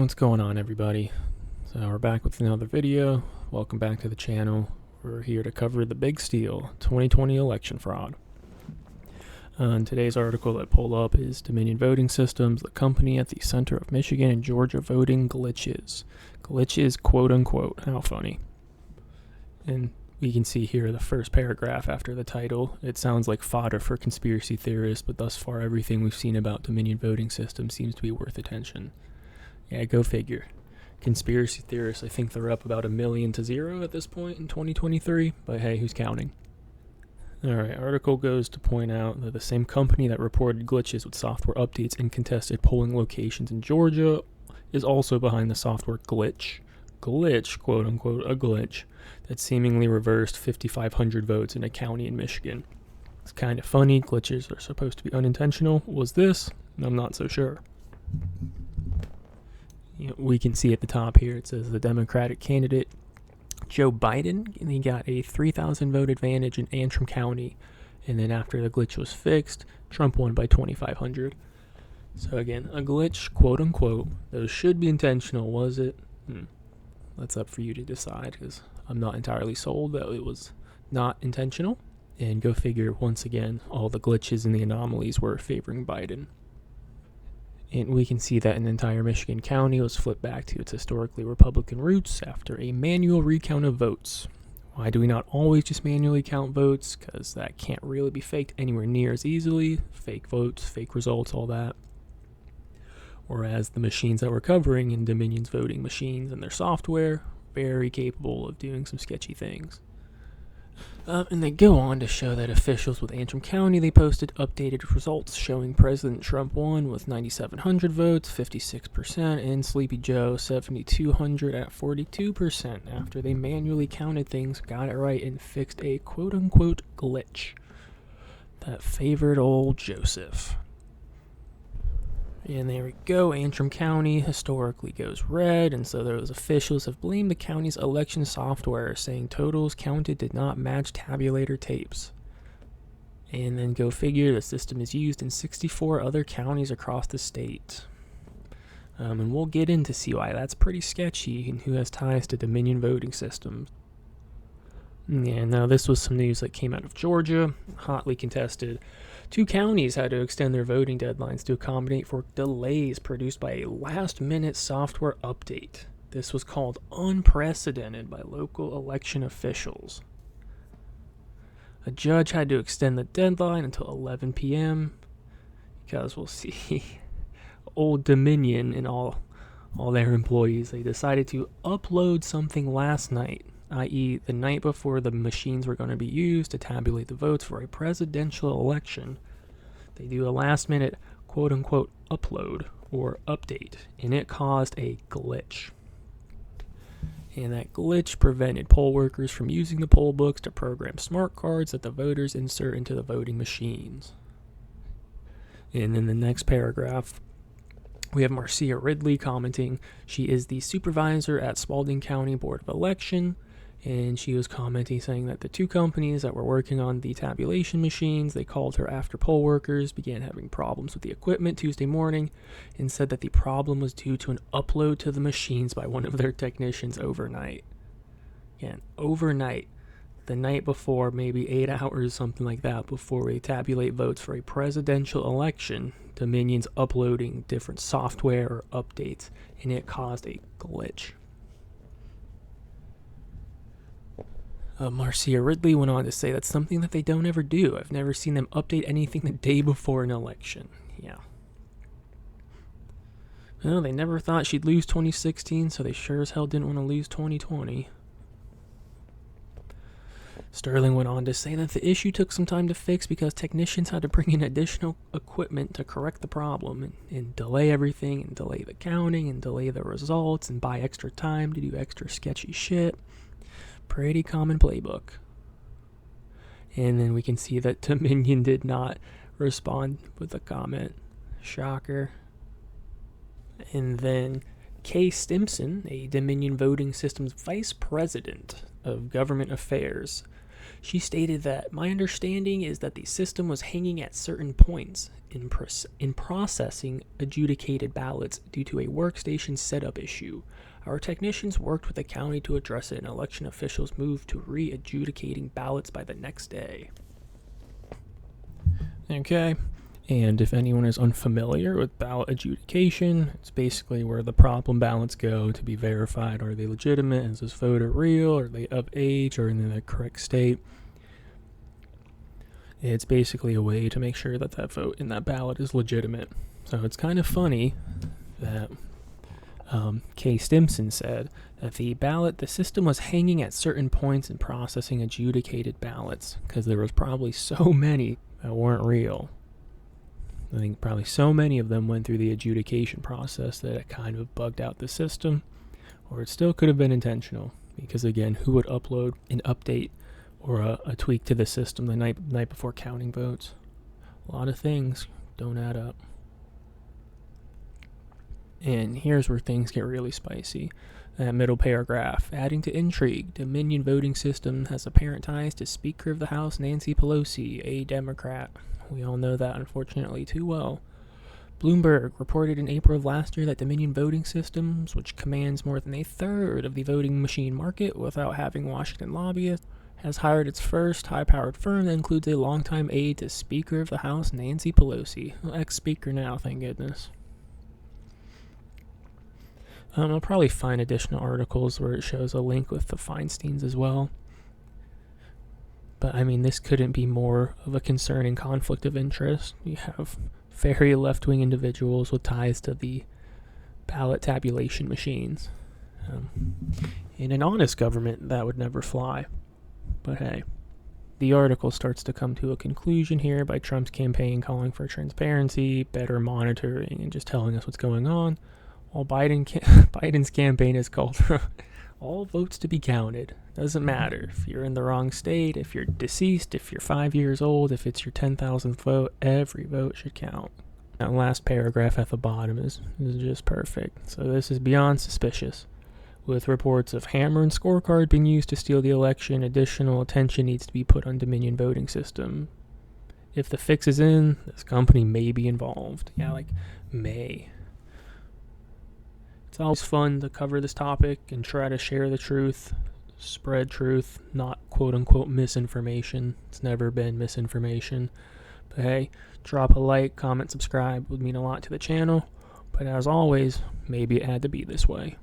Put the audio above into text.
What's going on, everybody? So we're back with another video. Welcome back to the channel. We're here to cover the big steal, 2020 election fraud. Today's article that I pulled up is Dominion Voting Systems, the company at the center of Michigan and Georgia voting glitches. Glitches, quote unquote. How funny. And we can see here the first paragraph after the title. It sounds like fodder for conspiracy theorists, but thus far everything we've seen about Dominion Voting Systems seems to be worth attention. Yeah, go figure. Conspiracy theorists, I think they're up about 1 million to 0 at this point in 2023, but hey, who's counting? Alright, article goes to point out that the same company that reported glitches with software updates in contested polling locations in Georgia is also behind the software glitch, quote unquote, a glitch, that seemingly reversed 5,500 votes in a county in Michigan. It's kind of funny, glitches are supposed to be unintentional. Was this? I'm not so sure. We can see at the top here, it says the Democratic candidate Joe Biden, and he got a 3,000 vote advantage in Antrim County, and then after the glitch was fixed, Trump won by 2,500. So again, a glitch, quote unquote. Those should be intentional, was it? That's up for you to decide, because I'm not entirely sold that it was not intentional. And go figure, once again, all the glitches and the anomalies were favoring Biden. And we can see that an entire Michigan county was flipped back to its historically Republican roots after a manual recount of votes. Why do we not always just manually count votes? Because that can't really be faked anywhere near as easily. Fake votes, fake results, all that. Whereas the machines that we're covering in Dominion's voting machines and their software, very capable of doing some sketchy things. And they go on to show that officials with Antrim County, they posted updated results showing President Trump won with 9,700 votes, 56%, and Sleepy Joe 7,200 at 42% after they manually counted things, got it right, and fixed a quote-unquote glitch that favored old Joseph. And there we go, Antrim County historically goes red, and so those officials have blamed the county's election software, saying totals counted did not match tabulator tapes. And then go figure, the system is used in 64 other counties across the state. And we'll get into see why that's pretty sketchy and who has ties to Dominion voting systems. Yeah, now this was some news that came out of Georgia, hotly contested. 2 counties had to extend their voting deadlines to accommodate for delays produced by a last-minute software update. This was called unprecedented by local election officials. A judge had to extend the deadline until 11 p.m. because we'll see Old Dominion and all their employees, they decided to upload something last night, i.e. the night before the machines were going to be used to tabulate the votes for a presidential election. They do a last-minute quote-unquote upload or update, and it caused a glitch. And that glitch prevented poll workers from using the poll books to program smart cards that the voters insert into the voting machines. And in the next paragraph, we have Marcia Ridley commenting. She is the supervisor at Spalding County Board of Election, and she was commenting saying that the 2 companies that were working on the tabulation machines, they called her after poll workers began having problems with the equipment Tuesday morning, and said that the problem was due to an upload to the machines by one of their technicians overnight. Again, overnight, the night before, maybe 8 hours, something like that, before we tabulate votes for a presidential election, Dominion's uploading different software or updates, and it caused a glitch. Marcia Ridley went on to say that's something that they don't ever do. I've never seen them update anything the day before an election. Yeah. Well, they never thought she'd lose 2016, so they sure as hell didn't want to lose 2020. Sterling went on to say that the issue took some time to fix because technicians had to bring in additional equipment to correct the problem and delay everything and delay the counting and delay the results and buy extra time to do extra sketchy shit. Pretty common playbook. And then we can see that Dominion did not respond with a comment. Shocker. And then Kay Stimson, a Dominion Voting Systems Vice President of Government Affairs, She stated that, "My understanding is that the system was hanging at certain points in processing adjudicated ballots due to a workstation setup issue. Our technicians worked with the county to address it, and election officials moved to re-adjudicating ballots by the next day." Okay, and if anyone is unfamiliar with ballot adjudication, it's basically where the problem ballots go to be verified. Are they legitimate? Is this voter real? Are they of age? Or in the correct state? It's basically a way to make sure that that vote in that ballot is legitimate. So it's kind of funny that Kay Stimson said that the system was hanging at certain points in processing adjudicated ballots because there was probably so many that weren't real. I think probably so many of them went through the adjudication process that it kind of bugged out the system, or it still could have been intentional, because again, who would upload an update or a tweak to the system the night before counting votes? A lot of things don't add up. And here's where things get really spicy. That middle paragraph, adding to intrigue, Dominion voting system has apparent ties to Speaker of the House Nancy Pelosi, a Democrat. We all know that, unfortunately, too well. Bloomberg reported in April of last year that Dominion Voting Systems, which commands more than a third of the voting machine market without having Washington lobbyists, has hired its first high-powered firm that includes a longtime aide to Speaker of the House Nancy Pelosi. Ex-speaker now, thank goodness. I'll probably find additional articles where it shows a link with the Feinsteins as well. But I mean, this couldn't be more of a concerning conflict of interest. You have very left-wing individuals with ties to the ballot tabulation machines. In an honest government, that would never fly. But hey, the article starts to come to a conclusion here by Trump's campaign calling for transparency, better monitoring, and just telling us what's going on, while Biden's campaign is called for all votes to be counted. Doesn't matter if you're in the wrong state, if you're deceased, if you're 5 years old, if it's your 10,000th vote, every vote should count. That last paragraph at the bottom is just perfect. So this is beyond suspicious. With reports of hammer and scorecard being used to steal the election, additional attention needs to be put on Dominion voting system. If the fix is in, this company may be involved. Yeah, like may. It's always fun to cover this topic and try to share the truth, spread truth, not quote-unquote misinformation. It's never been misinformation. But hey, drop a like, comment, subscribe would mean a lot to the channel. But as always, maybe it had to be this way.